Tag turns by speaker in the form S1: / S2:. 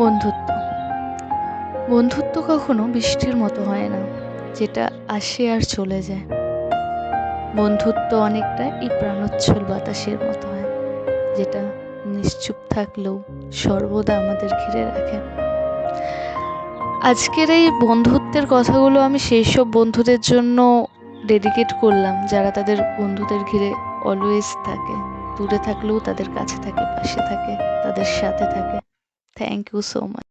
S1: বন্ধুত্ব বন্ধুত্ব কখনো বৃষ্টির মতো হয় না, যেটা আসে আর চলে যায়। বন্ধুত্ব অনেকটা এই প্রাণোচ্ছল বাতাসের মতো হয়, যেটা নিশ্চুপ থাকলেও সর্বদা আমাদের ঘিরে রাখে। আজকের এই বন্ধুত্বের কথাগুলো আমি সেই সব বন্ধুদের জন্য ডেডিকেট করলাম, যারা তাদের বন্ধুদের ঘিরে অলওয়েজ থাকে, দূরে থাকলেও তাদের কাছে থাকে, পাশে থাকে, তাদের সাথে থাকে। Thank you so much.